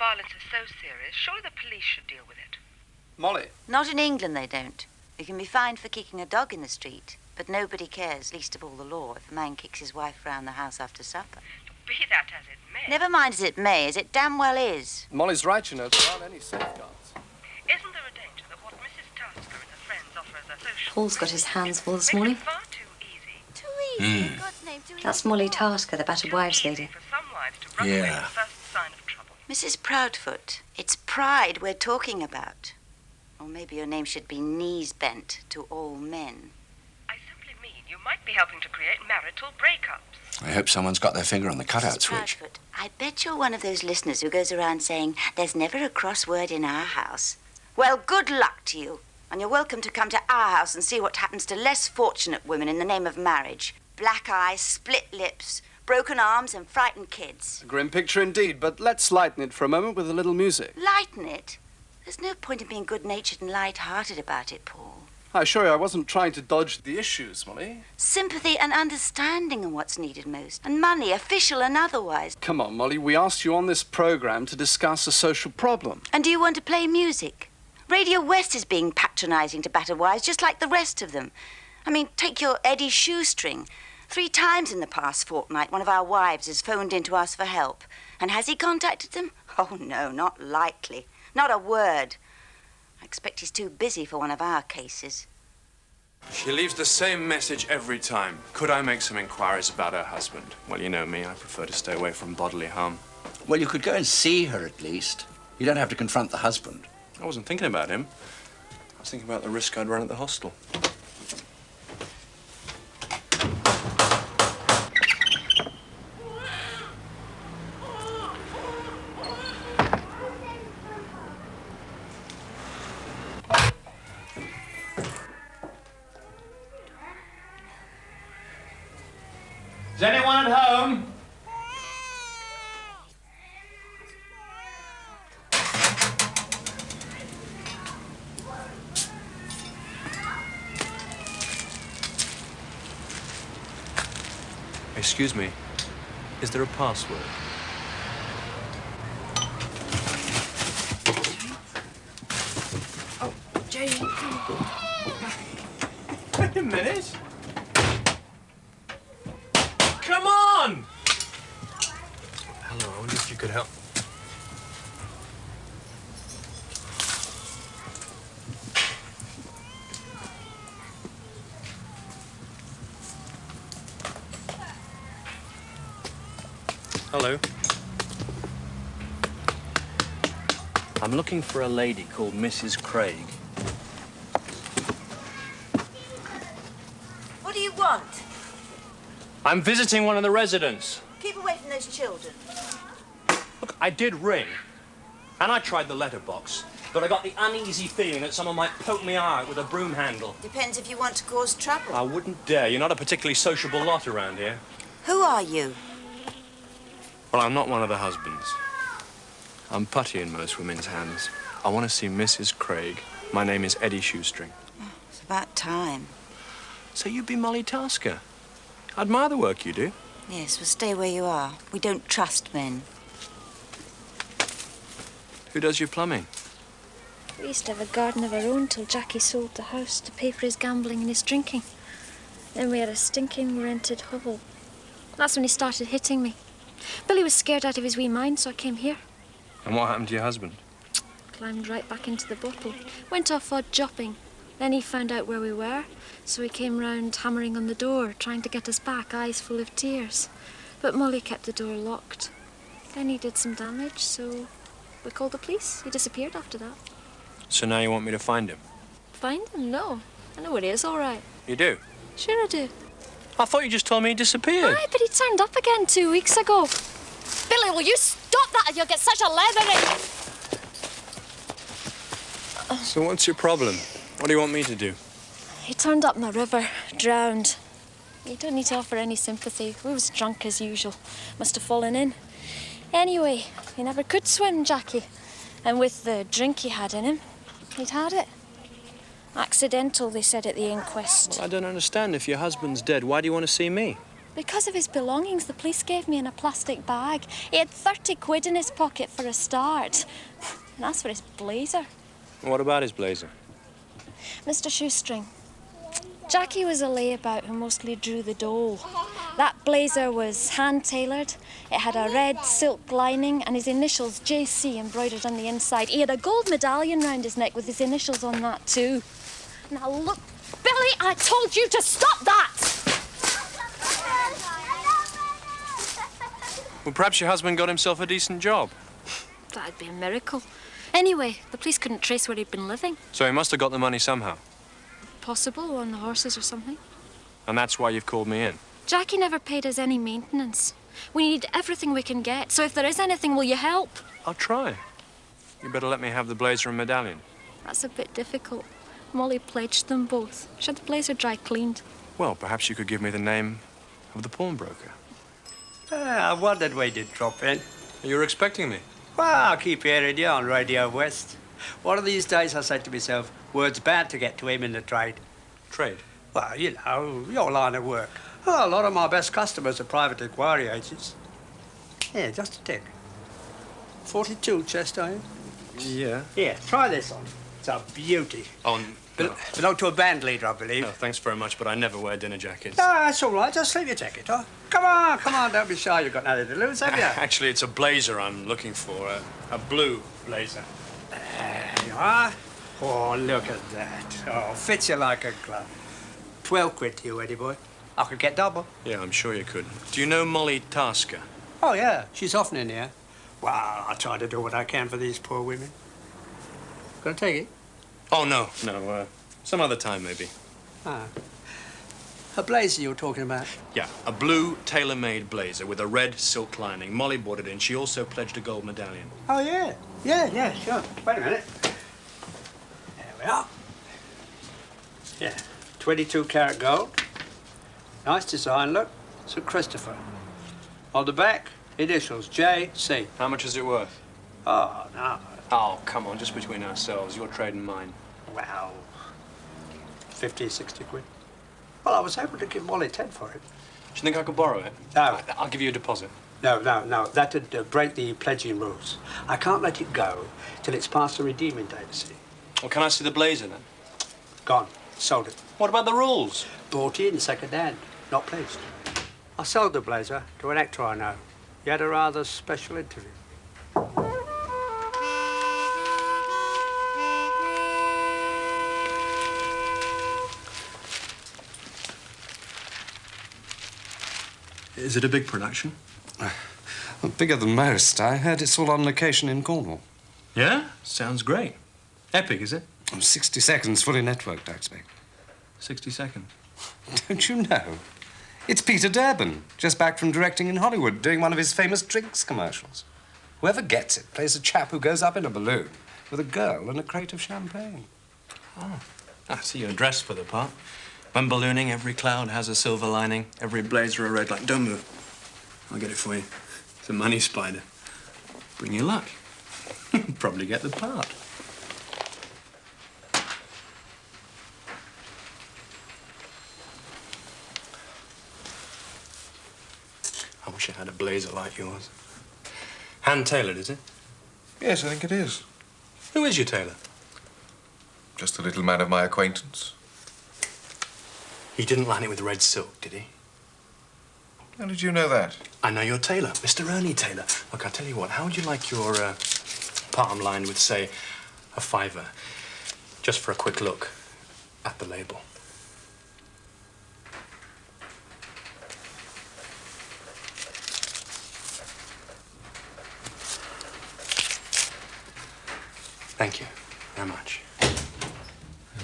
violence is so serious, surely the police should deal with it. Molly? Not in England, they don't. You can be fined for kicking a dog in the street, but nobody cares, least of all the law, if a man kicks his wife round the house after supper. Be that as it may. Never mind as it may, as it damn well is. Molly's right, you know, there aren't any safeguards. Isn't there a danger that what Mrs. Tasker and her friends offer as a social... Paul's got his hands full this morning. Far too easy. Too easy, in God's name, too easy. That's Molly Tasker, the battered wives lady. For some wives to run away at the first sign of trouble. Mrs. Proudfoot, it's pride we're talking about. Or maybe your name should be Knees Bent to All Men. I simply mean you might be helping to create marital breakups. I hope someone's got their finger on the cutout Mrs. switch. Proudfoot, I bet you're one of those listeners who goes around saying, there's never a cross word in our house. Well, good luck to you. And you're welcome to come to our house and see what happens to less fortunate women in the name of marriage. Black eyes, split lips, broken arms and frightened kids. A grim picture indeed, but let's lighten it for a moment with a little music. Lighten it? There's no point in being good-natured and light-hearted about it, Paul. I assure you I wasn't trying to dodge the issues, Molly. Sympathy and understanding are what's needed most. And money, official and otherwise. Come on, Molly, we asked you on this programme to discuss a social problem. And do you want to play music? Radio West is being patronising to battered wives, just like the rest of them. I mean, take your Eddie Shoestring. 3 times in the past fortnight, one of our wives has phoned in to ask for help. And has he contacted them? Oh, no, not likely. Not a word. I expect he's too busy for one of our cases. She leaves the same message every time. Could I make some inquiries about her husband? Well, you know me, I prefer to stay away from bodily harm. Well, you could go and see her at least. You don't have to confront the husband. I wasn't thinking about him. I was thinking about the risk I'd run at the hostel. Is anyone at home? Excuse me, is there a password? Oh, Jane. Wait a minute. Come on! Hello, I wonder if you could help. Hello. I'm looking for a lady called Mrs. Craig. What do you want? I'm visiting one of the residents. Keep away from those children. Look, I did ring, and I tried the letterbox, but I got the uneasy feeling that someone might poke me out with a broom handle. Depends if you want to cause trouble. I wouldn't dare. You're not a particularly sociable lot around here. Who are you? Well, I'm not one of the husbands. I'm putty in most women's hands. I want to see Mrs. Craig. My name is Eddie Shoestring. Oh, it's about time. So you'd be Molly Tasker. I admire the work you do. Yes, well, stay where you are. We don't trust men. Who does your plumbing? We used to have a garden of our own till Jackie sold the house to pay for his gambling and his drinking. Then we had a stinking rented hovel. That's when he started hitting me. Billy was scared out of his wee mind, so I came here. And what happened to your husband? Climbed right back into the bottle. Went off odd jobbing. Then he found out where we were, so he came round hammering on the door, trying to get us back, eyes full of tears. But Molly kept the door locked. Then he did some damage, so we called the police. He disappeared after that. So now you want me to find him? Find him? No. I know where he is, all right. You do? Sure I do. I thought you just told me he disappeared. Aye, but he turned up again 2 weeks ago. Billy, will you stop that or you'll get such a leathery... So what's your problem? What do you want me to do? He turned up in the river, drowned. You don't need to offer any sympathy. We was drunk as usual. Must have fallen in. Anyway, he never could swim, Jackie. And with the drink he had in him, he'd had it. Accidental, they said at the inquest. Well, I don't understand. If your husband's dead, why do you want to see me? Because of his belongings, the police gave me in a plastic bag. He had 30 quid in his pocket for a start. And that's for his blazer. What about his blazer? Mr. Shoestring, Jackie was a layabout who mostly drew the dough. That blazer was hand-tailored. It had a red silk lining and his initials, JC, embroidered on the inside. He had a gold medallion round his neck with his initials on that too. Now look, Billy, I told you to stop that! Well, perhaps your husband got himself a decent job. That'd be a miracle. Anyway, the police couldn't trace where he'd been living. So he must have got the money somehow. Possible, on the horses or something. And that's why you've called me in. Jackie never paid us any maintenance. We need everything we can get, so if there is anything, will you help? I'll try. You better let me have the blazer and medallion. That's a bit difficult. Molly pledged them both. She had the blazer dry cleaned. Well, perhaps you could give me the name of the pawnbroker. I wondered why you'd drop in. You were expecting me. Well, I'll keep hearing you on Radio West. One of these days, I said to myself, word's bound to get to him in the trade. Trade? Well, you know, your line of work. Well, a lot of my best customers are private inquiry agents. Yeah, just a tick. 42 chest, are you? Yeah. Yeah, try this on. It's a beauty. Oh, no. Belong to a band leader, I believe. No, thanks very much, but I never wear dinner jackets. No, that's all right. Just leave your jacket, huh? Come on, don't be shy. You've got nothing to lose, have you? Actually, it's a blazer I'm looking for. A blue blazer. There you are. Oh, look at that. Oh, fits you like a glove. 12 quid to you, Eddie boy. I could get double. Yeah, I'm sure you could. Do you know Molly Tasker? Oh, yeah. She's often in here. Well, I try to do what I can for these poor women. Gonna take it? Oh, no. Some other time, maybe. Ah. A blazer you were talking about? Yeah, a blue tailor-made blazer with a red silk lining. Molly bought it in. She also pledged a gold medallion. Oh, yeah. Yeah, sure. Wait a minute. There we are. Yeah, 22 karat gold. Nice design, look. St. Christopher. On the back, initials, J.C. How much is it worth? Oh, no. Oh, come on, just between ourselves. Your trade and mine. Wow. 50, 60 quid. Well, I was able to give Molly 10 for it. Do you think I could borrow it? No. I'll give you a deposit. No. That'd break the pledging rules. I can't let it go till it's past the redeeming date, you see. Well, can I see the blazer, then? Gone. Sold it. What about the rules? Bought in second hand. Not pledged. I sold the blazer to an actor I know. He had a rather special interview. Is it a big production? Well, bigger than most. I heard it's all on location in Cornwall. Yeah? Sounds great. Epic, is it? 60 seconds, fully networked, I expect. 60 seconds. Don't you know? It's Peter Durbin, just back from directing in Hollywood, doing one of his famous drinks commercials. Whoever gets it plays a chap who goes up in a balloon with a girl and a crate of champagne. Oh, I see you're dressed for the part. When ballooning, every cloud has a silver lining, every blazer a red line. Don't move. I'll get it for you. It's a money spider. Bring you luck. Probably get the part. I wish I had a blazer like yours. Hand-tailored, is it? Yes, I think it is. Who is your tailor? Just a little man of my acquaintance. He didn't line it with red silk, did he? How did you know that? I know your tailor, Mr. Ernie Taylor. Look, I'll tell you what, how would you like your palm lined with, say, a £5, just for a quick look at the label? Thank you very much.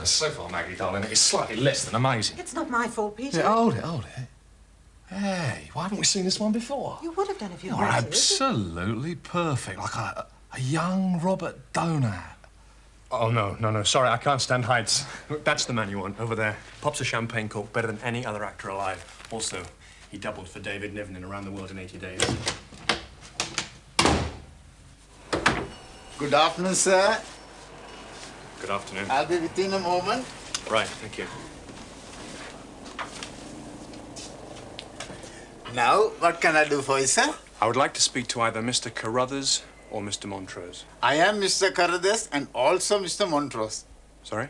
So far, Maggie, darling, it's slightly less than amazing. It's not my fault, Peter. Yeah, hold it. Hey, why haven't we seen this one before? You would have done if you'd You're wanted. absolutely perfect, like a young Robert Donat. Oh, no, sorry, I can't stand heights. Look, that's the man you want, over there. Pops a champagne cork better than any other actor alive. Also, he doubled for David Niven in Around the World in 80 Days. Good afternoon, sir. Good afternoon. I'll be with you in a moment. Right, thank you. Now, what can I do for you, sir? I would like to speak to either Mr. Carruthers or Mr. Montrose. I am Mr. Carruthers and also Mr. Montrose. Sorry?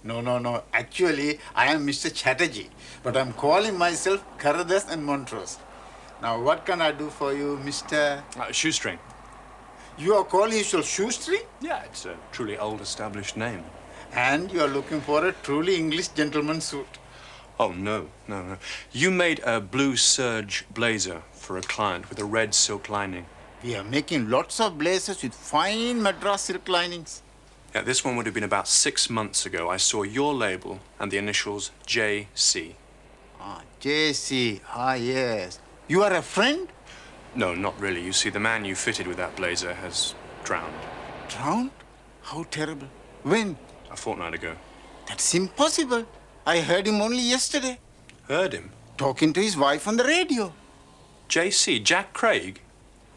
No. Actually, I am Mr. Chatterjee, but I'm calling myself Carruthers and Montrose. Now, what can I do for you, Mr. Shoestring. You are calling yourself Shoestring? Yeah, it's a truly old established name. And you are looking for a truly English gentleman suit. Oh, no. You made a blue serge blazer for a client with a red silk lining. We are making lots of blazers with fine Madras silk linings. Yeah, this one would have been about 6 months ago. I saw your label and the initials J.C. J.C. Yes. You are a friend? No, not really. You see, the man you fitted with that blazer has drowned. Drowned? How terrible. When? A fortnight ago. That's impossible. I heard him only yesterday. Heard him? Talking to his wife on the radio. J.C., Jack Craig?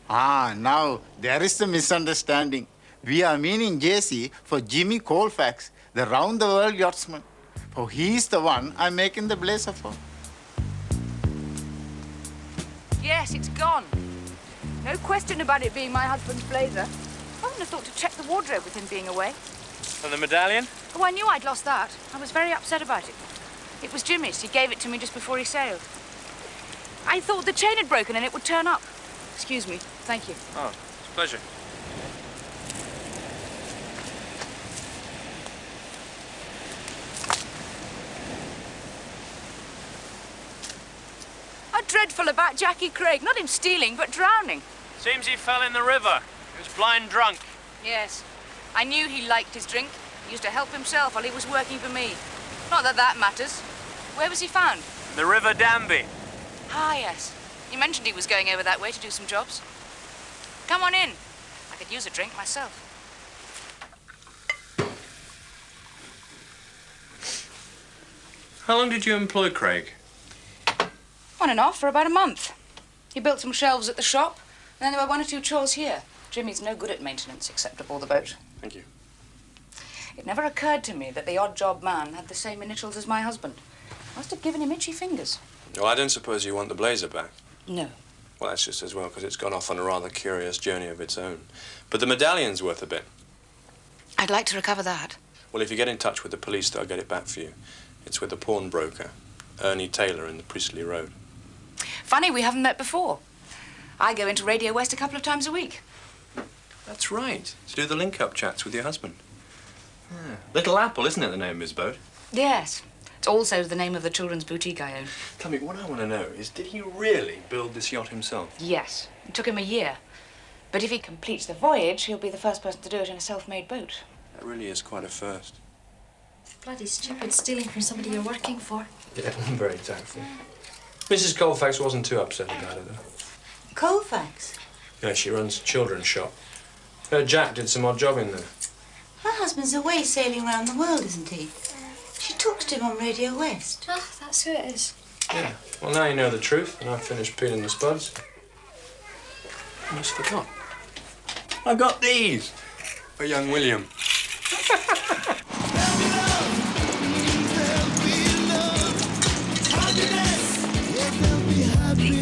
Now, there is the misunderstanding. We are meaning J.C. for Jimmy Colfax, the round-the-world yachtsman. For he's the one I'm making the blazer for. Yes, it's gone. No question about it being my husband's blazer. I wouldn't have thought to check the wardrobe with him being away. And the medallion? Oh, I knew I'd lost that. I was very upset about it. It was Jimmy's. He gave it to me just before he sailed. I thought the chain had broken and it would turn up. Excuse me. Thank you. Oh, it's a pleasure. How dreadful about Jackie Craig. Not him stealing, but drowning. Seems he fell in the river. He was blind drunk. Yes. I knew he liked his drink. He used to help himself while he was working for me. Not that that matters. Where was he found? The River Danby. Ah, yes. He mentioned he was going over that way to do some jobs. Come on in. I could use a drink myself. How long did you employ Craig? On and off for about a month. He built some shelves at the shop, and then there were 1 or 2 chores here. Jimmy's no good at maintenance except aboard the boat. Thank you. It never occurred to me that the odd job man had the same initials as my husband. Must have given him itchy fingers. Well, I don't suppose you want the blazer back. No. Well, that's just as well, because it's gone off on a rather curious journey of its own. But the medallion's worth a bit. I'd like to recover that. Well, if you get in touch with the police, they'll get it back for you. It's with a pawnbroker, Ernie Taylor in the Priestley Road. Funny, we haven't met before. I go into Radio West a couple of times a week. That's right. To do the link-up chats with your husband. Yeah. Little Apple, isn't it, the name of his boat? Yes. It's also the name of the children's boutique I own. Tell me, what I want to know is, did he really build this yacht himself? Yes. It took him a year. But if he completes the voyage, he'll be the first person to do it in a self-made boat. That really is quite a first. Bloody stupid stealing from somebody you're working for. Yeah, very tactful. Mrs. Colfax wasn't too upset about it, though. Colfax? Yeah, she runs a children's shop. Her Jack did some odd job in there. Her husband's away sailing around the world, isn't he? She talks to him on Radio West. Ah, that's who it is. Yeah. Well, now you know the truth, and I've finished peeling the spuds. I almost forgot. I got these for young William.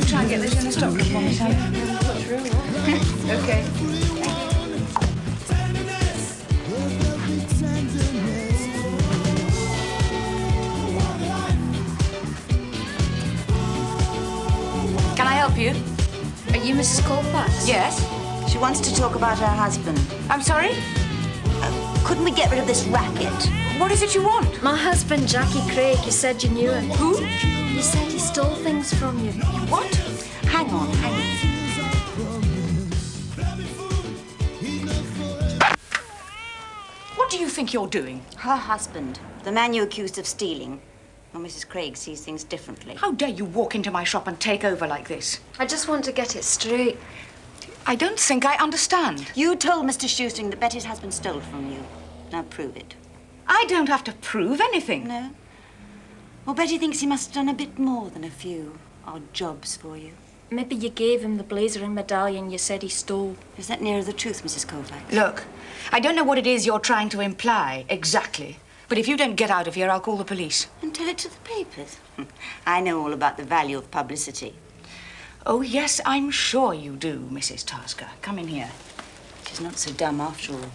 Try and get this in the stock for me, Sam. Okay. Can I help you? Are you Mrs. Colfax? Yes. She wants to talk about her husband. I'm sorry? Couldn't we get rid of this racket? What is it you want? My husband, Jackie Craig, you said you knew him. Who? You said he stole things from you. What? Hang on. What do you think you're doing? Her husband, the man you accused of stealing. Well, Mrs. Craig sees things differently. How dare you walk into my shop and take over like this? I just want to get it straight. I don't think I understand. You told Mr. Shoestring that Betty's husband stole from you. Now prove it. I don't have to prove anything. No? Well, Betty thinks he must have done a bit more than a few odd jobs for you. Maybe you gave him the blazer and medallion you said he stole. Is that nearer the truth, Mrs. Colfax? Look, I don't know what it is you're trying to imply exactly, but if you don't get out of here, I'll call the police. And tell it to the papers. I know all about the value of publicity. Oh, yes, I'm sure you do, Mrs. Tasker. Come in here. She's not so dumb after all.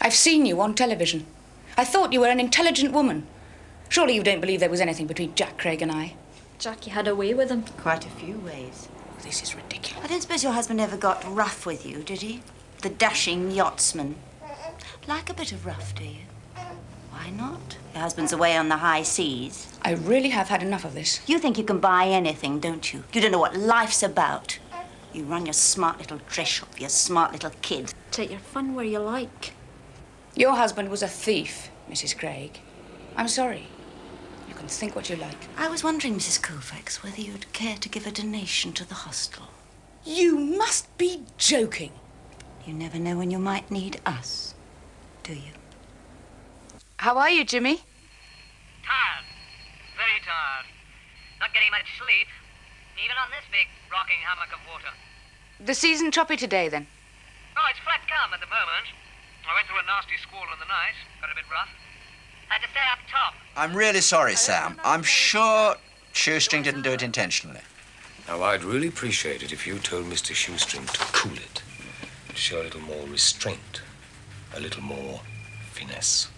I've seen you on television. I thought you were an intelligent woman. Surely you don't believe there was anything between Jack Craig and I? Jackie had a way with him. Quite a few ways. This is ridiculous. I don't suppose your husband ever got rough with you, did he? The dashing yachtsman. Like a bit of rough, do you? Why not? Your husband's away on the high seas. I really have had enough of this. You think you can buy anything, don't you? You don't know what life's about. You run your smart little dress shop for your smart little kid. Take your fun where you like. Your husband was a thief, Mrs. Craig. I'm sorry. You can think what you like. I was wondering, Mrs. Koufax, whether you'd care to give a donation to the hostel. You must be joking. You never know when you might need us, do you? How are you, Jimmy? Tired. Very tired. Not getting much sleep. Even on this big rocking hammock of water. The season choppy today, then? Oh, it's flat calm at the moment. I went through a nasty squall in the night. Got a bit rough. Had to stay up top. I'm really sorry, Sam. I'm sure Shoestring didn't do it intentionally. Now, I'd really appreciate it if you told Mr. Shoestring to cool it, to show a little more restraint, a little more finesse.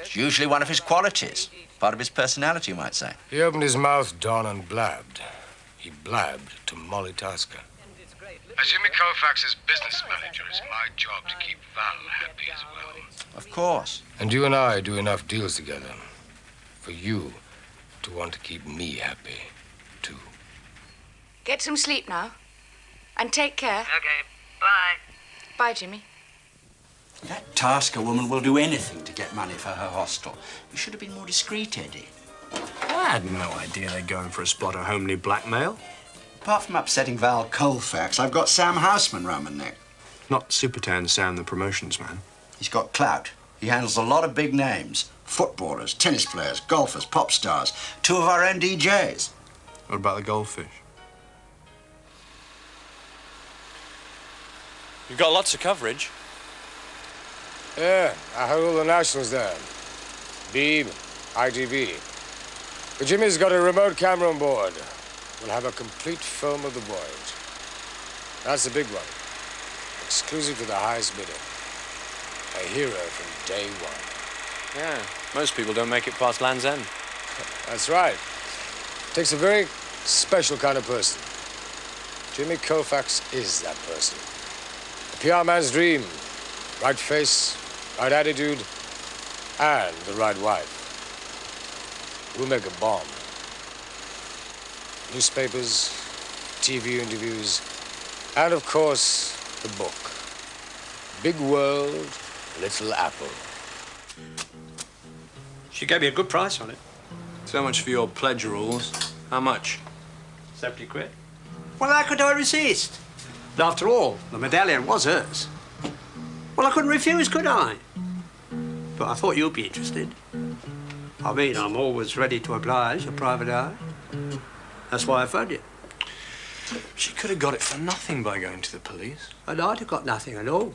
It's usually one of his qualities, part of his personality, you might say. He opened his mouth, Don, and blabbed. He blabbed to Molly Tasker. As Jimmy Koufax's business manager, it's my job to keep Val happy as well. Of course. And you and I do enough deals together for you to want to keep me happy, too. Get some sleep now. And take care. Okay, bye. Bye, Jimmy. That Tasker woman will do anything to get money for her hostel. You should have been more discreet, Eddie. I had no idea they're going for a spot of homely blackmail. Apart from upsetting Val Colfax, I've got Sam Houseman round my neck. Not Supertan Sam, the promotions man. He's got clout. He handles a lot of big names. Footballers, tennis players, golfers, pop stars. 2 of our own DJs. What about the goldfish? You've got lots of coverage. Yeah, I heard all the nationals there. Beeb, ITV. But Jimmy's got a remote camera on board. We'll have a complete film of the voyage. That's the big one. Exclusive to the highest bidder. A hero from day one. Yeah, most people don't make it past Land's End. That's right. Takes a very special kind of person. Jimmy Koufax is that person. A PR man's dream. Right face, right attitude, and the right wife. We'll make a bomb. Newspapers, TV interviews, and of course, the book. Big World, Little Apple. She gave me a good price on it. So much for your pledge rules. How much? 70 quid. Well, how could I resist? And after all, the medallion was hers. Well, I couldn't refuse, could I? But I thought you'd be interested. I mean, I'm always ready to oblige a private eye. That's why I phoned you. She could have got it for nothing by going to the police. And I'd have got nothing at all.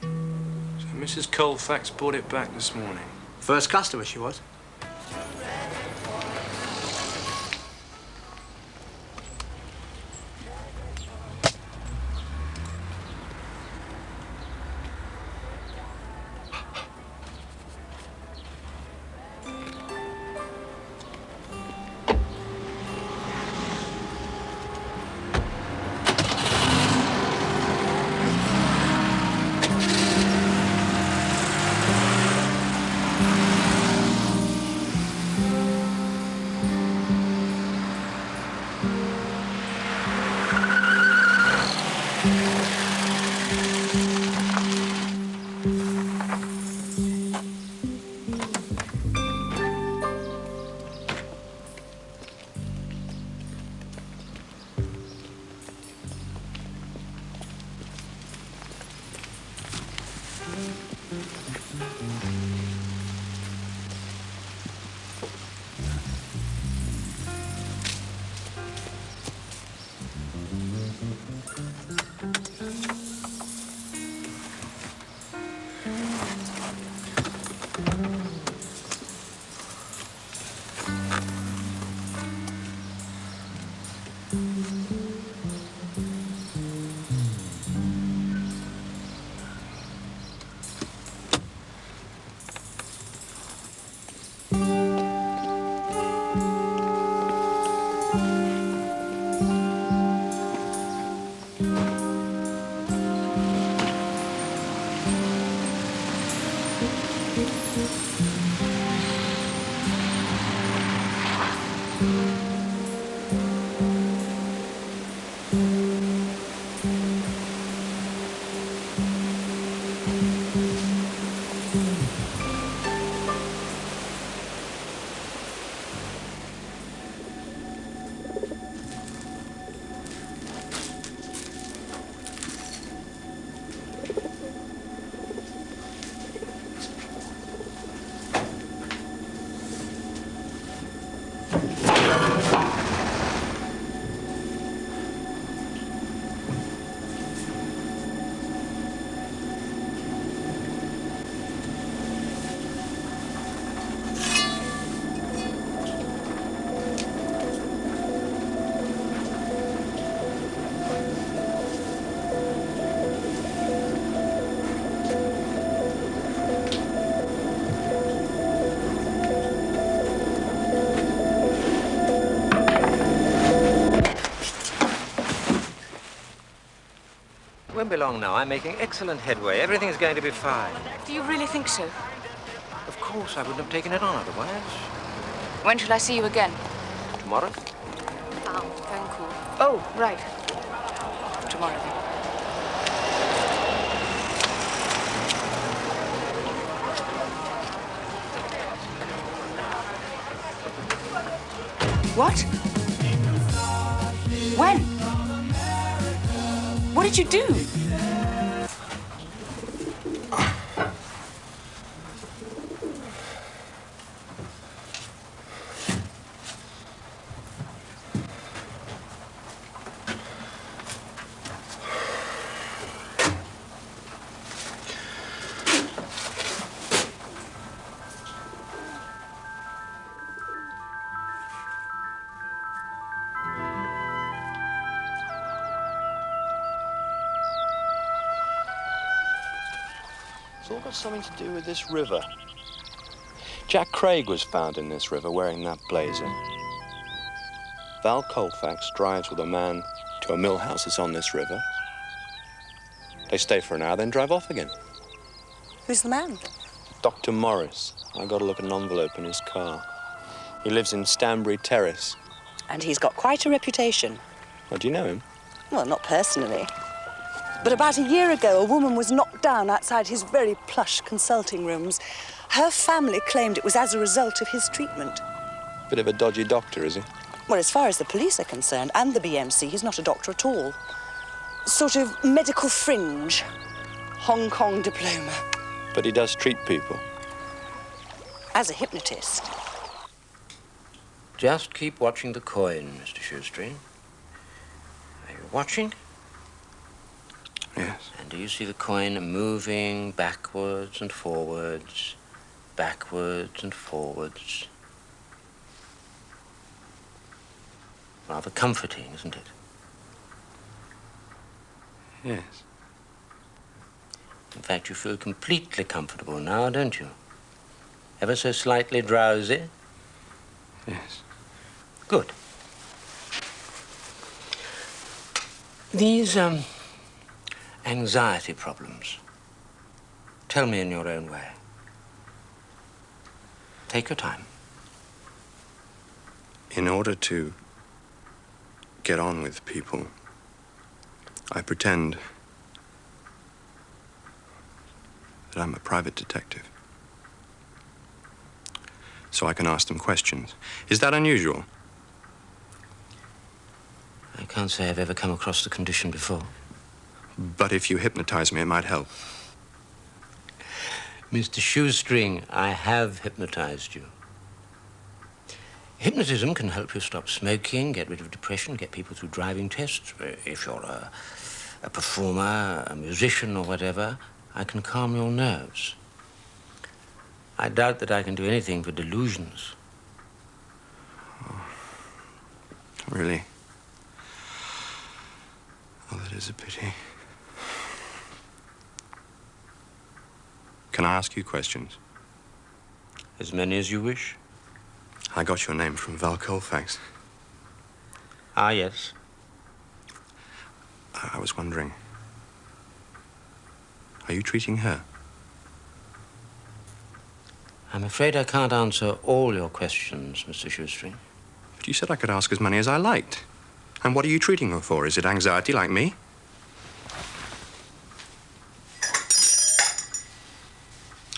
So Mrs. Colfax bought it back this morning. First customer she was. Won't be long now. I'm making excellent headway. Everything's going to be fine. Do you really think so? Of course, I wouldn't have taken it on otherwise. When shall I see you again? Tomorrow? Oh, phone call. Oh, right. Tomorrow, then. What? When? What did you do? It's all got something to do with this river. Jack Craig was found in this river wearing that blazer. Val Colfax drives with a man to a mill house that's on this river. They stay for an hour, then drive off again. Who's the man? Dr. Morris. I got a look at an envelope in his car. He lives in Stanbury Terrace. And he's got quite a reputation. Oh, do you know him? Well, not personally. But about a year ago, a woman was knocked down outside his very plush consulting rooms. Her family claimed it was as a result of his treatment. Bit of a dodgy doctor, is he? Well, as far as the police are concerned, and the BMC, he's not a doctor at all. Sort of medical fringe. Hong Kong diploma. But he does treat people. As a hypnotist. Just keep watching the coin, Mr. Shoestring. Are you watching? Yes. And do you see the coin moving backwards and forwards, backwards and forwards? Rather comforting, isn't it? Yes. In fact, you feel completely comfortable now, don't you? Ever so slightly drowsy? Yes. Good. These, anxiety problems. Tell me in your own way. Take your time. In order to get on with people, I pretend that I'm a private detective. So I can ask them questions. Is that unusual? I can't say I've ever come across the condition before. But if you hypnotize me, it might help. Mr. Shoestring, I have hypnotized you. Hypnotism can help you stop smoking, get rid of depression, get people through driving tests. If you're a performer, a musician or whatever, I can calm your nerves. I doubt that I can do anything for delusions. Oh. Really? Oh, that is a pity. Can I ask you questions? As many as you wish. I got your name from Val Colfax. Ah, yes. I was wondering, are you treating her? I'm afraid I can't answer all your questions, Mr. Shoestring. But you said I could ask as many as I liked. And what are you treating her for? Is it anxiety like me?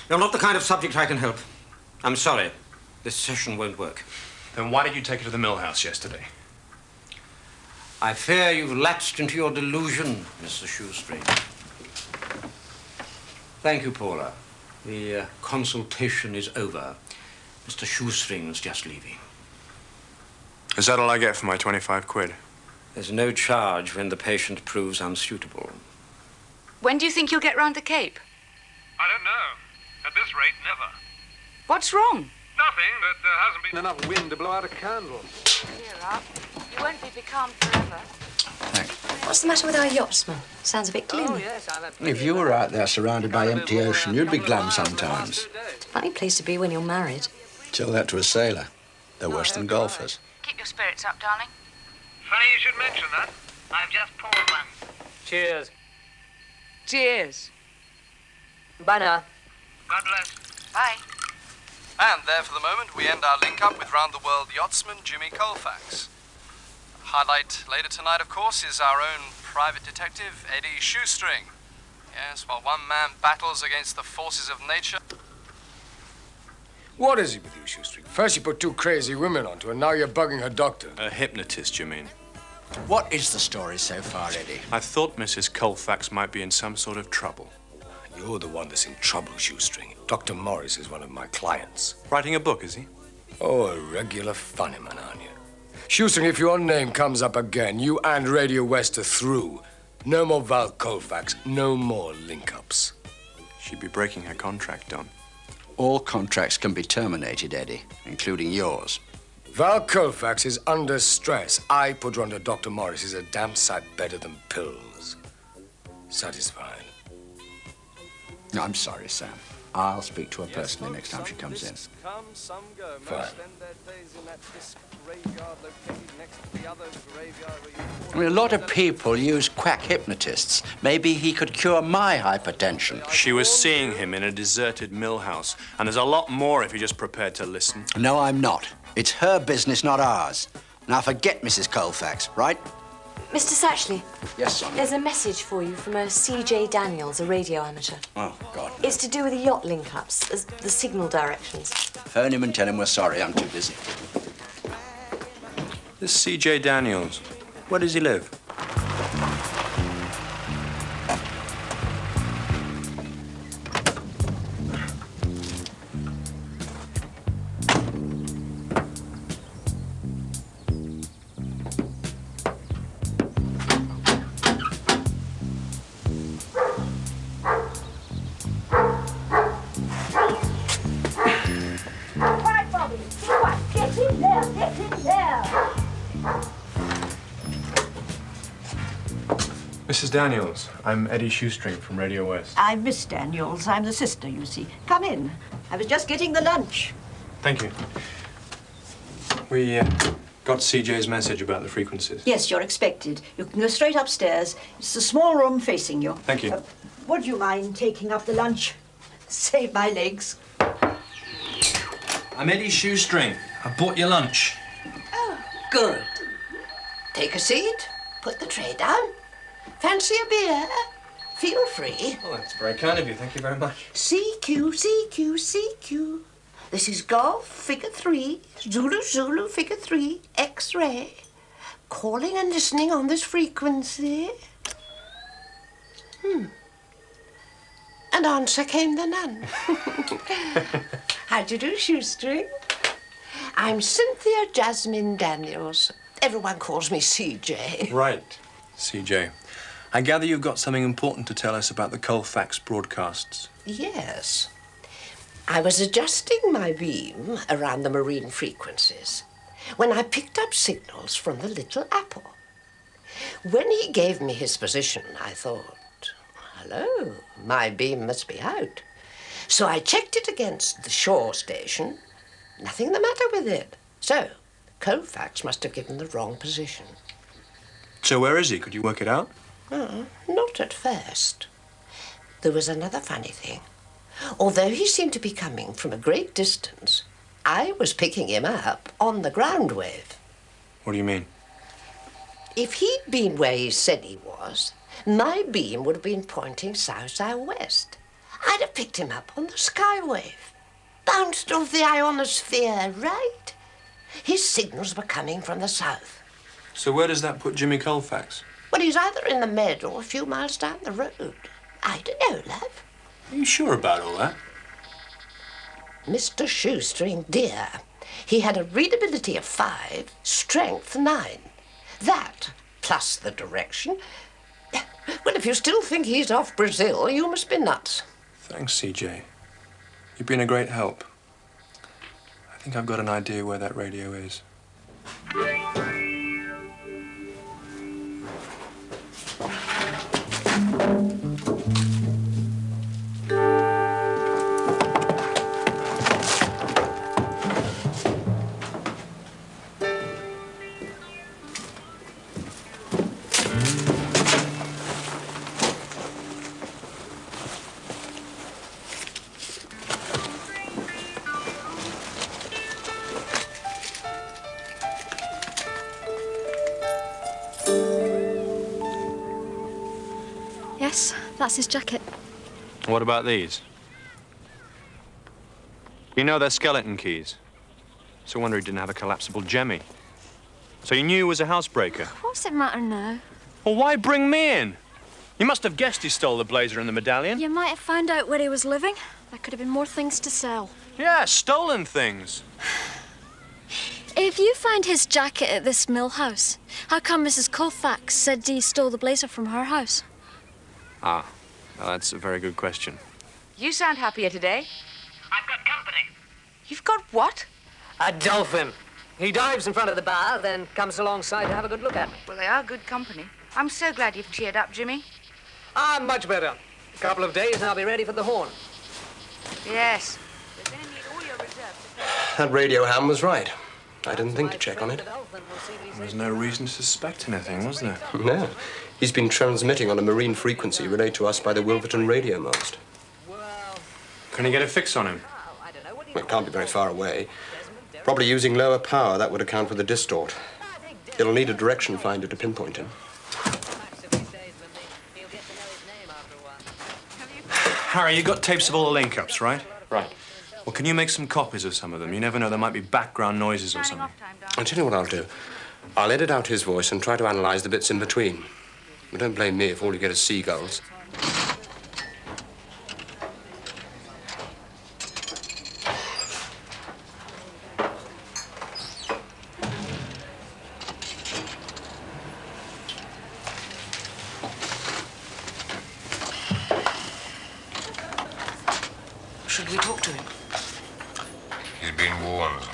You're not the kind of subject I can help. I'm sorry. This session won't work. Then why did you take her to the mill house yesterday? I fear you've lapsed into your delusion, Mr. Shoestring. Thank you, Paula. The consultation is over. Mr. Shoestring's just leaving. Is that all I get for my 25 quid? There's no charge when the patient proves unsuitable. When do you think you'll get round the Cape? I don't know. At this rate, never. What's wrong? Nothing, but there hasn't been enough wind to blow out a candle. Cheer up. You won't be becalmed forever. What's the matter with our yachtsman? Sounds a bit gloomy. Oh, yes, If you were out there surrounded by empty ocean, you'd be glum sometimes. It's a funny place to be when you're married. Tell that to a sailor. They're worse than golfers. Keep your spirits up, darling. Funny you should mention that. I've just poured one. Cheers. Cheers. Bye now. God bless. Bye. And there, for the moment, we end our link-up with round-the-world yachtsman Jimmy Colfax. Highlight later tonight, of course, is our own private detective, Eddie Shoestring. Yes, while one man battles against the forces of nature... What is it with you, Shoestring? First you put two crazy women onto her, and now you're bugging her doctor. A hypnotist, you mean? What is the story so far, Eddie? I thought Mrs. Colfax might be in some sort of trouble. You're the one that's in trouble, Shoestring. Dr. Morris is one of my clients. Writing a book, is he? Oh, a regular funny man, aren't you? Shoestring, if your name comes up again, you and Radio West are through. No more Val Colfax, no more link-ups. She'd be breaking her contract, Don. All contracts can be terminated, Eddie, including yours. Val Colfax is under stress. I put her under Dr. Morris is a damn sight better than pills. Satisfied? No, I'm sorry, Sam. I'll speak to her personally next time she comes in. Fine. I mean, a lot of people use quack hypnotists. Maybe he could cure my hypertension. She was seeing him in a deserted mill house, and there's a lot more if you're just prepared to listen. No, I'm not. It's her business, not ours. Now forget Mrs. Colfax, right? Mr. Satchley. Yes, Sonia. There's a message for you from a C.J. Daniels, a radio amateur. Oh, God. It's to do with the yacht link-ups, the signal directions. Phone him and tell him we're sorry. I'm too busy. This C.J. Daniels, where does he live? Mrs. Daniels, I'm Eddie Shoestring from Radio West. I'm Miss Daniels. I'm the sister, you see. Come in. I was just getting the lunch. Thank you. We got CJ's message about the frequencies. Yes, you're expected. You can go straight upstairs. It's the small room facing you. Thank you. Would you mind taking up the lunch? Save my legs. I'm Eddie Shoestring. I bought your lunch. Oh, good. Take a seat. Put the tray down. Fancy a beer? Feel free. Oh, that's very kind of you. Thank you very much. CQ, CQ, CQ. This is Golf, figure 3, Zulu, Zulu, figure 3, X-ray. Calling and listening on this frequency. And answer came the none. How do you do, Shoestring? I'm Cynthia Jasmine Daniels. Everyone calls me CJ. Right, CJ. I gather you've got something important to tell us about the Colfax broadcasts. Yes. I was adjusting my beam around the marine frequencies when I picked up signals from the little apple. When he gave me his position, I thought, hello, my beam must be out. So I checked it against the shore station. Nothing the matter with it. So Colfax must have given the wrong position. So where is he? Could you work it out? Not at first. There was another funny thing. Although he seemed to be coming from a great distance, I was picking him up on the ground wave. What do you mean? If he'd been where he said he was, my beam would have been pointing south-southwest. I'd have picked him up on the sky wave. Bounced off the ionosphere, right? His signals were coming from the south. So where does that put Jimmy Colfax? Well, he's either in the Med or a few miles down the road. I don't know, love. Are you sure about all that? Mr. Shoestring, dear, he had a readability of 5, strength 9. That, plus the direction. Well, if you still think he's off Brazil, you must be nuts. Thanks, CJ. You've been a great help. I think I've got an idea where that radio is. Yes, that's his jacket. What about these? You know they're skeleton keys. So I wonder he didn't have a collapsible jemmy. So you knew he was a housebreaker? What's it matter now? Well, why bring me in? You must have guessed he stole the blazer and the medallion. You might have found out where he was living. There could have been more things to sell. Yeah, stolen things. If you find his jacket at this mill house, how come Mrs. Colfax said he stole the blazer from her house? Ah, well, that's a very good question. You sound happier today. I've got company. You've got what? A dolphin. He dives in front of the bar, then comes alongside to have a good look at. Well, they are good company. I'm so glad you've cheered up, Jimmy. I'm much better. A couple of days and I'll be ready for the horn. Yes. We're going to need all your reserves. That radio ham was right. I didn't think to check on it. There's no reason to suspect anything, was there? No. He's been transmitting on a marine frequency relayed to us by the Wilverton radio mast. Can you get a fix on him? Well, it can't be very far away. Probably using lower power, that would account for the distort. It'll need a direction finder to pinpoint him. Harry, you got tapes of all the link-ups, right? Right. Well, can you make some copies of some of them? You never know, there might be background noises or something. I'll tell you what I'll do. I'll edit out his voice and try to analyze the bits in between. But don't blame me if all you get is seagulls. Should we talk to him? He's been warned.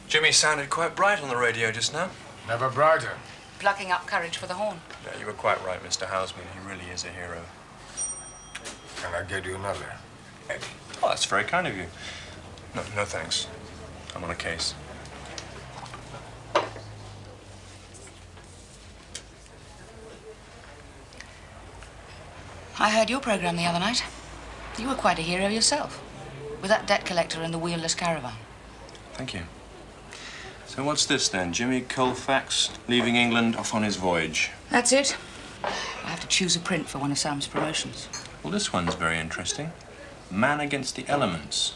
Jimmy sounded quite bright on the radio just now. Never brighter. Plucking up courage for the horn. Yeah, you were quite right, Mr. Houseman. He really is a hero. Can I get you another, Eddie? Oh, that's very kind of you. No thanks. I'm on a case. I heard your program the other night. You were quite a hero yourself, with that debt collector and the wheelless caravan. Thank you. So what's this then? Jimmy Colfax leaving England off on his voyage. That's it. I have to choose a print for one of Sam's promotions. Well, this one's very interesting. Man Against the Elements.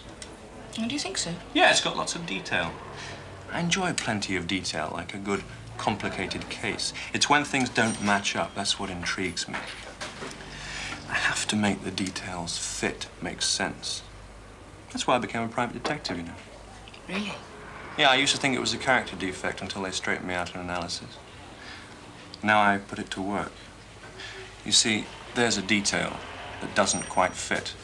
Oh, do you think so? Yeah, it's got lots of detail. I enjoy plenty of detail, like a good, complicated case. It's when things don't match up, that's what intrigues me. I have to make the details fit, make sense. That's why I became a private detective, you know. Really? Yeah, I used to think it was a character defect until they straightened me out in analysis. Now I put it to work. You see, there's a detail that doesn't quite fit.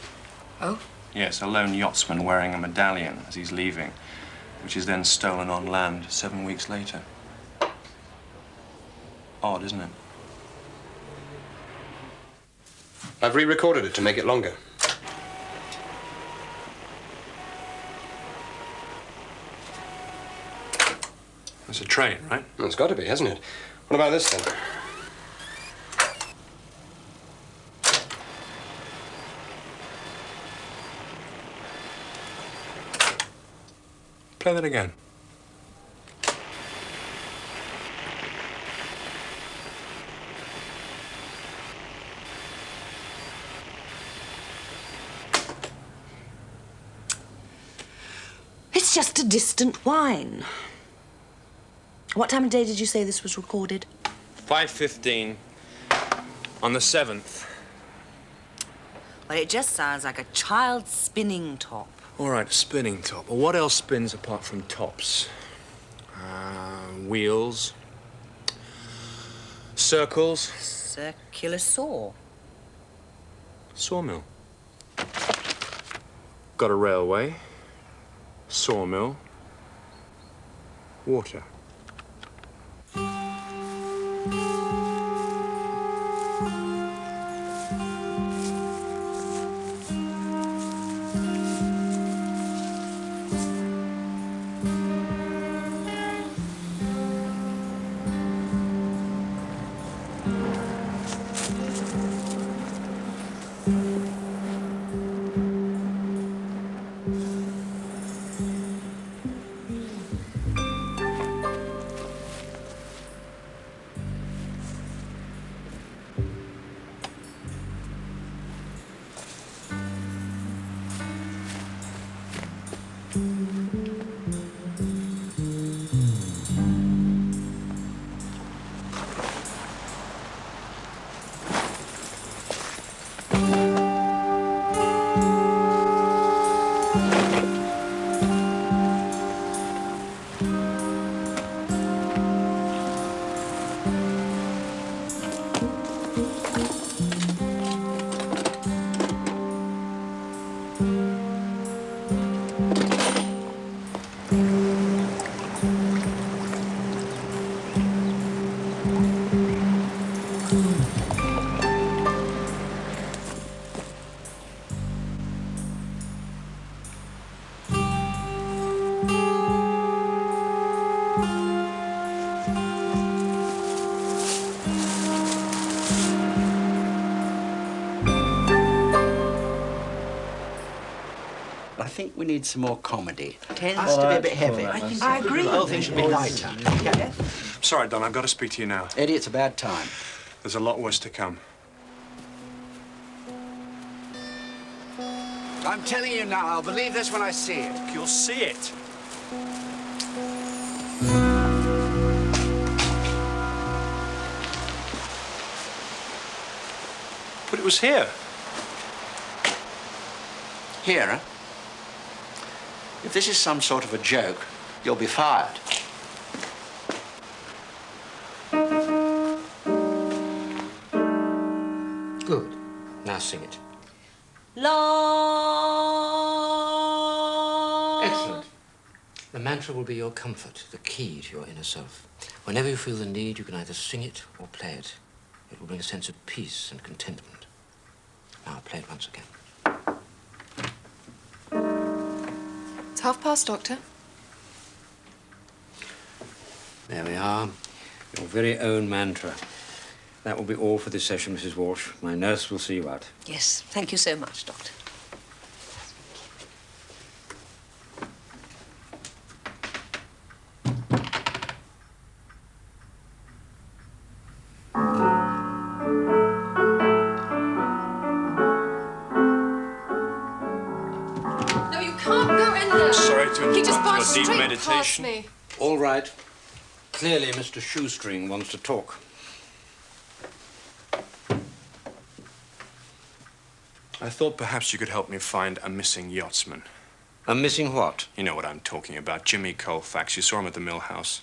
Oh? Yes, a lone yachtsman wearing a medallion as he's leaving, which is then stolen on land 7 weeks later. Odd, isn't it? I've re-recorded it to make it longer. It's a train, right? Well, it's got to be, hasn't it? What about this, then? Play that again. It's just a distant whine. What time of day did you say this was recorded? 5:15 on the 7th. Well, it just sounds like a child's spinning top. All right, spinning top. Well, what else spins apart from tops? Wheels. Circles. Circular saw. Sawmill. Got a railway. Sawmill. Water. I think we need some more comedy. Tends to be a bit heavy. I agree. The whole thing should be lighter. Okay? Sorry, Don, I've got to speak to you now. Eddie, it's a bad time. There's a lot worse to come. I'm telling you now, I'll believe this when I see it. You'll see it. But it was here. Here, huh? If this is some sort of a joke, you'll be fired. Good. Now sing it. Long. Excellent. The mantra will be your comfort, the key to your inner self. Whenever you feel the need, you can either sing it or play it. It will bring a sense of peace and contentment. Now play it once again. It's 1:30, Doctor. There we are. Your very own mantra. That will be all for this session, Mrs. Walsh. My nurse will see you out. Yes, thank you so much, Doctor. No, you can't go in there. Sorry to interrupt He just passed your deep straight meditation. past me. All right. Clearly, Mr. Shoestring wants to talk. I thought perhaps you could help me find a missing yachtsman. A missing what? You know what I'm talking about. Jimmy Colfax. You saw him at the mill house.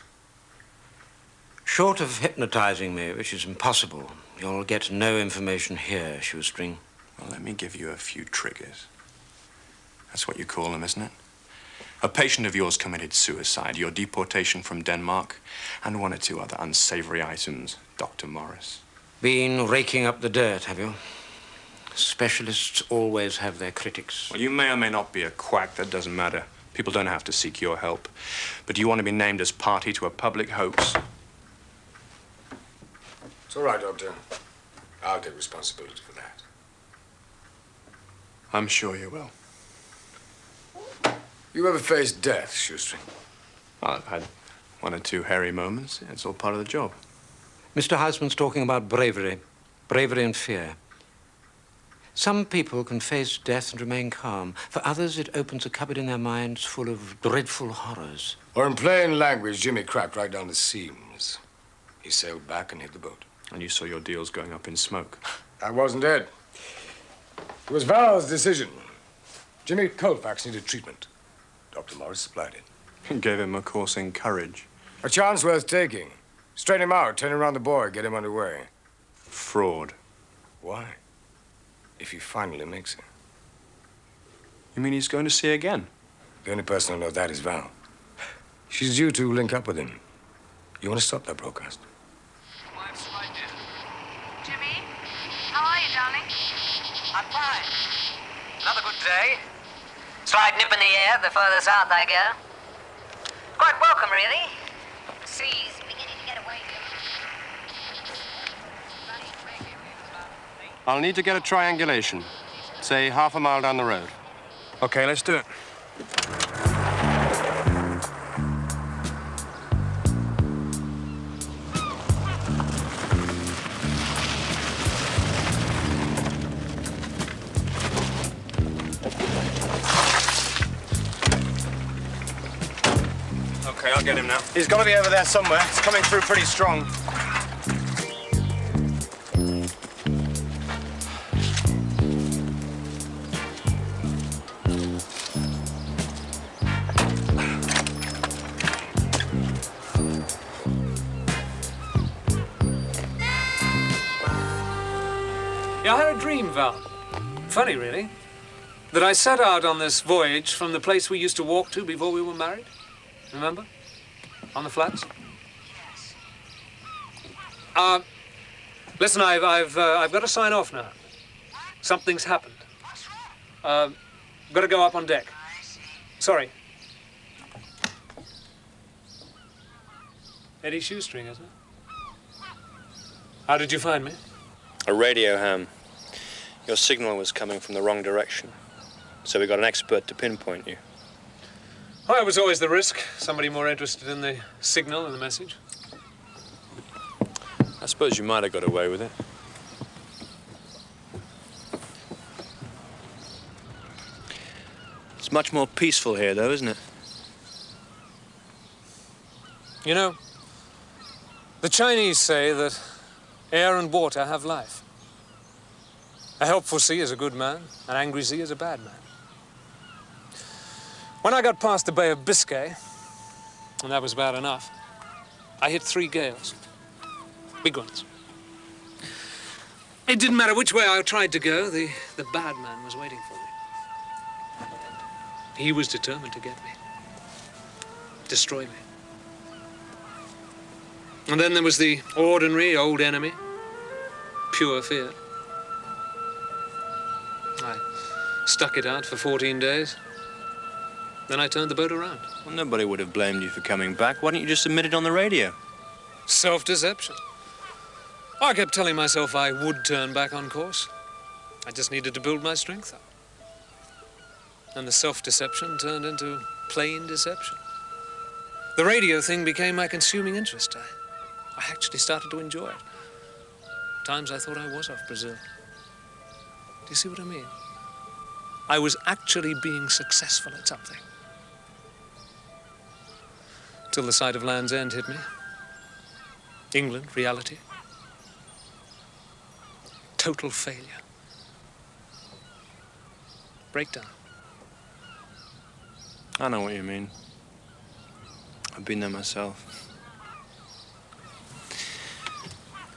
Short of hypnotizing me, which is impossible, you'll get no information here, Shoestring. Well, let me give you a few triggers. That's what you call them, isn't it? A patient of yours committed suicide, your deportation from Denmark, and one or two other unsavory items, Dr. Morris. Been raking up the dirt, have you? Specialists always have their critics. Well, you may or may not be a quack, that doesn't matter. People don't have to seek your help. But do you want to be named as party to a public hoax? It's all right, Doctor. I'll take responsibility for that. I'm sure you will. You ever faced death, Shoestring? I've had one or two hairy moments. It's all part of the job. Mr. Houseman's talking about bravery. Bravery and fear. Some people can face death and remain calm. For others, it opens a cupboard in their minds full of dreadful horrors. Or in plain language, Jimmy cracked right down the seams. He sailed back and hit the boat. And you saw your deals going up in smoke. I wasn't dead. It was Val's decision. Jimmy Colfax needed treatment. Dr. Morris supplied it. And gave him a course in courage. A chance worth taking. Straighten him out, turn around the boy, get him underway. Fraud. Why? If he finally makes it. You mean he's going to sea again? The only person who knows that is Val. She's due to link up with him. You want to stop that broadcast? Jimmy, how are you, darling? I'm fine. Another good day. Slight nip in the air the further south I go. Quite welcome, really. The sea's beginning to get away from I'll need to get a triangulation. Say half a mile down the road. Okay, let's do it. Okay, I'll get him now. He's got to be over there somewhere. It's coming through pretty strong. Yeah, I had a dream, Val. Funny, really. That I set out on this voyage from the place we used to walk to before we were married. Remember? On the flats? Yes. Listen, I've got to sign off now. Something's happened. Got to go up on deck. Sorry. Eddie Shoestring, isn't it? How did you find me? A radio ham. Your signal was coming from the wrong direction. So we got an expert to pinpoint you. Oh, it was always the risk. Somebody more interested in the signal than the message. I suppose you might have got away with it. It's much more peaceful here, though, isn't it? You know, the Chinese say that air and water have life. A helpful sea is a good man, an angry sea is a bad man. When I got past the Bay of Biscay, and that was bad enough, I hit 3 gales. Big ones. It didn't matter which way I tried to go, the bad man was waiting for me. He was determined to get me. Destroy me. And then there was the ordinary old enemy, pure fear. I stuck it out for 14 days. Then I turned the boat around. Well, nobody would have blamed you for coming back. Why don't you just admit it on the radio? Self-deception. I kept telling myself I would turn back on course. I just needed to build my strength up. And the self-deception turned into plain deception. The radio thing became my consuming interest. I actually started to enjoy it. Times I thought I was off Brazil. Do you see what I mean? I was actually being successful at something. Till the sight of Land's End hit me. England, reality. Total failure. Breakdown. I know what you mean. I've been there myself.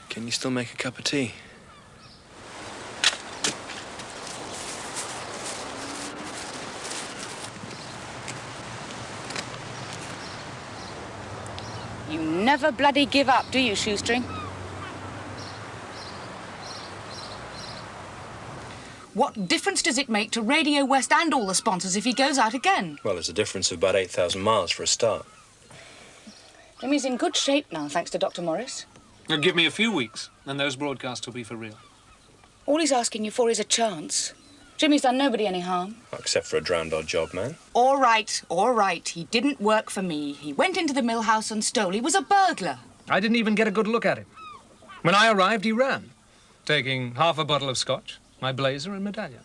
Can you still make a cup of tea? You never bloody give up, do you, Shoestring? What difference does it make to Radio West and all the sponsors if he goes out again? Well, it's a difference of about 8,000 miles for a start. Jimmy's in good shape now, thanks to Dr. Morris. Now, give me a few weeks, and those broadcasts will be for real. All he's asking you for is a chance. Jimmy's done nobody any harm. Except for a drowned odd job, man. All right, all right. He didn't work for me. He went into the mill house and stole. He was a burglar. I didn't even get a good look at him. When I arrived, he ran, taking half a bottle of scotch, my blazer and medallion.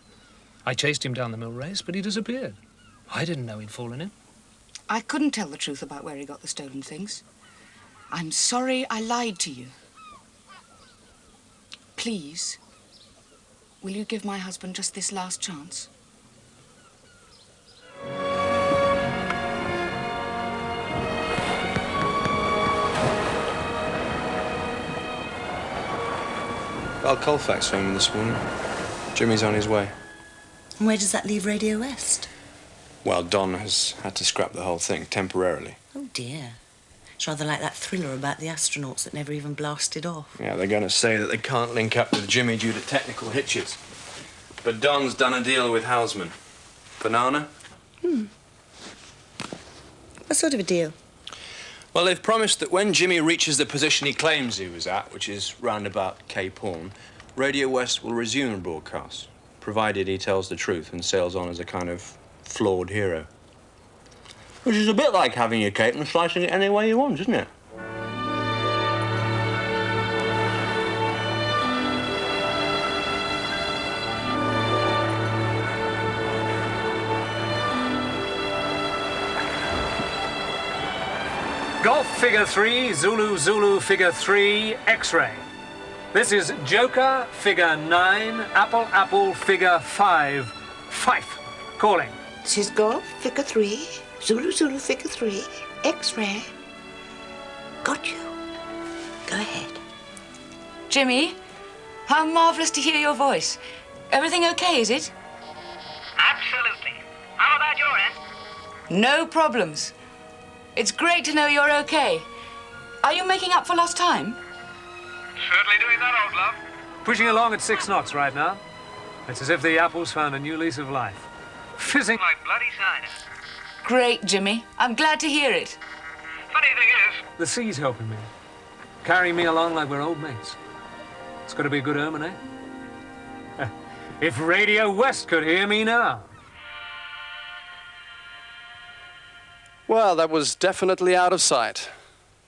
I chased him down the mill race, but he disappeared. I didn't know he'd fallen in. I couldn't tell the truth about where he got the stolen things. I'm sorry I lied to you. Please, will you give my husband just this last chance? Val Colfax phoned me this morning. Jimmy's on his way. And where does that leave Radio West? Well, Don has had to scrap the whole thing temporarily. Oh, dear. It's rather like that thriller about the astronauts that never even blasted off. Yeah, they're going to say that they can't link up with Jimmy due to technical hitches. But Don's done a deal with Houseman. Banana? What sort of a deal? Well, they've promised that when Jimmy reaches the position he claims he was at, which is round about Cape Horn, Radio West will resume broadcasts, provided he tells the truth and sails on as a kind of flawed hero. Which is a bit like having your cake and slicing it any way you want, isn't it? Golf figure 3, Zulu Zulu figure 3, X-ray. This is Joker figure 9, Apple Apple figure 5, Fife. Calling. This is Golf figure 3, Zulu Zulu figure 3, X-ray. Got you. Go ahead. Jimmy, how marvellous to hear your voice. Everything okay, is it? Absolutely. How about your end? No problems. It's great to know you're okay. Are you making up for lost time? Certainly doing that, old love. Pushing along at 6 knots right now. It's as if the apple's found a new lease of life. Fizzing like bloody cider. Great, Jimmy. I'm glad to hear it. Funny thing is, the sea's helping me. Carrying me along like we're old mates. It's got to be a good omen, eh? If Radio West could hear me now. Well, that was definitely out of sight.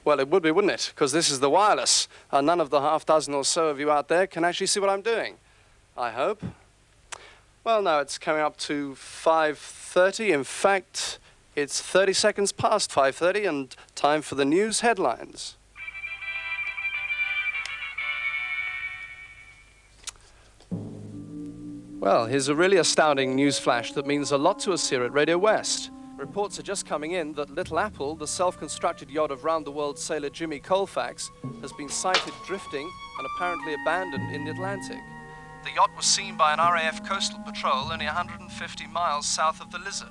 Well, it would be, wouldn't it? Because this is the wireless, and none of the half dozen or so of you out there can actually see what I'm doing. I hope. Well, no, it's coming up to 5:30. In fact, it's 30 seconds past 5:30, and time for the news headlines. Well, here's a really astounding news flash that means a lot to us here at Radio West. Reports are just coming in that Little Apple, the self-constructed yacht of round-the-world sailor Jimmy Colfax, has been sighted drifting and apparently abandoned in the Atlantic. The yacht was seen by an RAF coastal patrol only 150 miles south of the Lizard.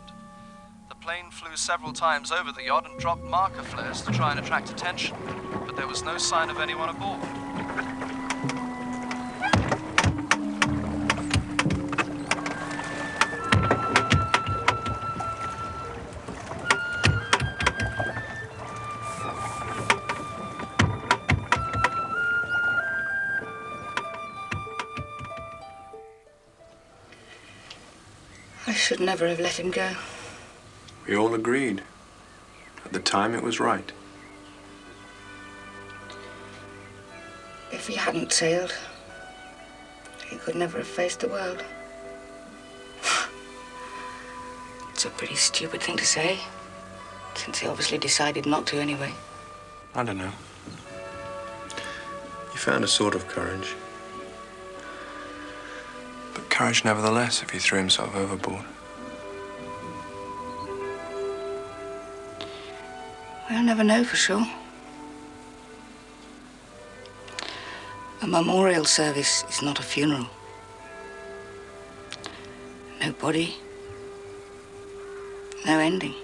The plane flew several times over the yacht and dropped marker flares to try and attract attention, but there was no sign of anyone aboard. I should never have let him go. We all agreed. At the time, it was right. If he hadn't sailed, he could never have faced the world. It's a pretty stupid thing to say, since he obviously decided not to anyway. I don't know. You found a sort of courage. But courage nevertheless if he threw himself overboard. We'll never know for sure. A memorial service is not a funeral. No body, no ending.